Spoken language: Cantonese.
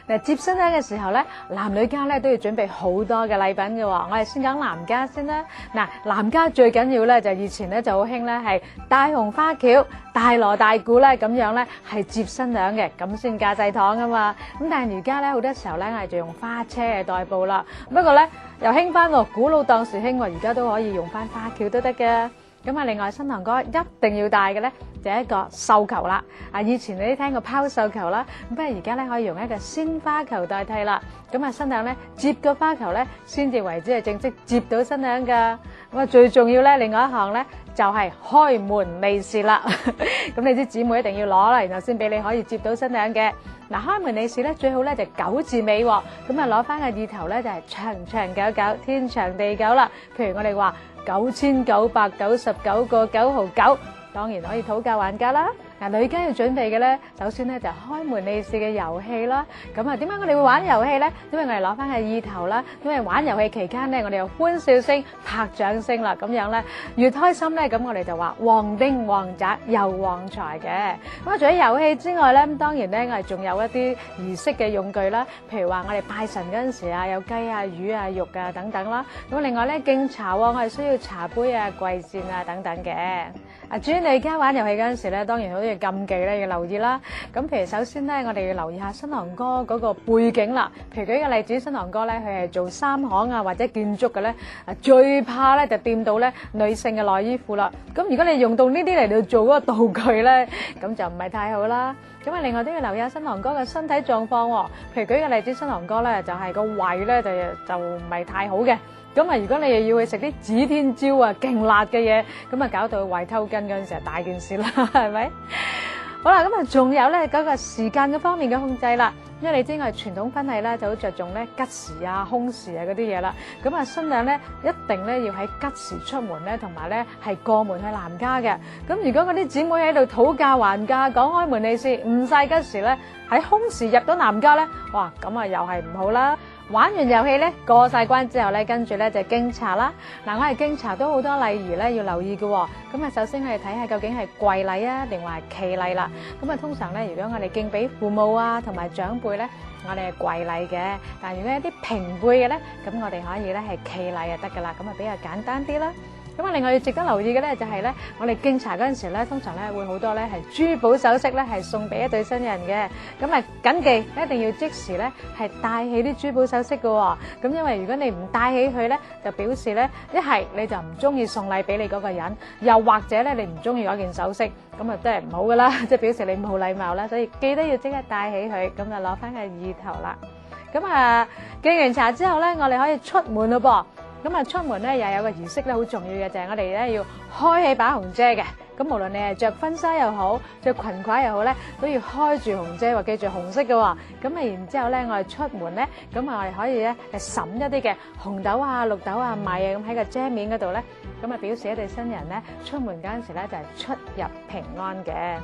嗱，接新娘嘅時候咧，男女家咧都要準備好多嘅禮品嘅喎。我哋先講男家先啦。嗱，男家最緊要咧就以前咧就好興咧係大紅花轎、大鑼大鼓咧咁樣咧係接新娘嘅，咁先嫁祭堂噶嘛。咁但係而家咧好多時候咧我哋就用花車嚟代步啦。不過咧又興翻喎，古老當時興喎，而家都可以用翻花轎都得嘅。咁啊，另外新郎哥一定要帶嘅咧就係一個繡球啦。啊，以前你都聽過拋繡球啦，咁不過而家咧可以用一個鮮花球代替啦。咁啊，新娘咧接個花球咧先至為之係正式接到新娘噶。咁啊，最重要咧，另外一項咧就係開門利是啦。咁你啲姊妹一定要攞啦，然後先俾你可以接到新娘嘅。嗱，開門利是咧最好咧就9字尾喎。咁啊，攞翻個意頭咧就係長長久久，天長地久啦。譬如我哋話9999個9毫9，當然可以討價還價啦。嗱，女家要準備嘅咧，首先咧就開門利是嘅遊戲啦。咁啊，點解我哋會玩遊戲咧？因為我哋攞翻個意頭啦。因為玩遊戲期間咧，我哋有歡笑聲、拍掌聲啦，咁樣咧越開心咧，咁我哋就話旺丁旺宅又旺財嘅。咁啊，除咗遊戲之外咧，咁當然咧我哋仲有一啲儀式嘅用具啦。譬如話我哋拜神嗰陣時啊，有雞啊、魚啊、肉啊等等啦。咁另外咧敬茶喎，我哋需要茶杯啊、貴賤啊等等嘅。啊，至於女家玩遊戲嗰陣時咧，當然好似禁忌咧要留意啦。咁譬如首先咧，我哋要留意下新郎哥嗰個背景啦。譬如舉個例子，新郎哥咧佢係做三行啊或者建築嘅咧，最怕咧就掂到咧女性嘅內衣褲啦。咁如果你用到呢啲嚟到做嗰個道具咧，咁就唔係太好啦。咁啊，另外都要留意下新郎哥嘅身體狀況喎。譬如舉個例子，新郎哥咧就係個胃咧就唔係太好嘅。咁啊，如果你又要去食啲指天椒啊，勁辣嘅嘢，咁啊搞到胃抽筋嗰陣時，大件事啦，係咪？好啦，咁啊，仲有咧嗰個時間嘅方面嘅控制啦。因為你知我哋傳統婚禮咧就好着重咧吉時啊、空時啊嗰啲嘢啦。咁啊，新娘咧一定咧要喺吉時出門咧，同埋咧係過門去男家嘅。咁如果嗰啲姊妹喺度討價還價、講開門利是，唔晒吉時咧，喺空時入到男家咧，哇，咁啊又係唔好啦。玩完遊戲咧，過晒關之後咧，跟住咧就敬茶啦。嗱，我哋敬茶都好多禮儀咧要留意嘅喎。咁啊，首先我哋睇下究竟係跪禮啊，定話係企禮啦。咁啊，通常咧，如果我哋敬俾父母啊同埋長輩咧，我哋係跪禮嘅。但係如果有啲平輩嘅咧，咁我哋可以咧係企禮就得噶啦。咁啊，比較簡單啲啦。咁啊，另外要值得留意嘅咧就係咧，我哋敬茶嗰陣時咧，通常咧會好多咧係珠寶首飾咧係送俾一對新人嘅。咁啊，謹記一定要即時咧係戴起啲珠寶首飾嘅喎。咁因為如果你唔戴起佢咧，就表示咧一係你就唔中意送禮俾你嗰個人，又或者咧你唔中意嗰件首飾，咁啊真係唔好噶啦，即係表示你冇禮貌啦。所以記得要即刻戴起佢，咁就攞翻個意頭啦。咁啊，敬完茶之後咧，我哋可以出門咯噃。咁啊，出門咧又有個儀式咧，好重要嘅就係我哋咧要開起把紅遮嘅。咁無論你係着婚紗又好，着裙褂又好咧，都要開住紅遮，話記住紅色嘅喎。咁啊，然之後咧，我哋出門咧，咁啊，我哋可以咧係揼一啲嘅紅豆啊、綠豆啊、米啊，咁喺個遮面嗰度咧，咁啊表示一對新人咧出門嗰陣時咧就係出入平安嘅。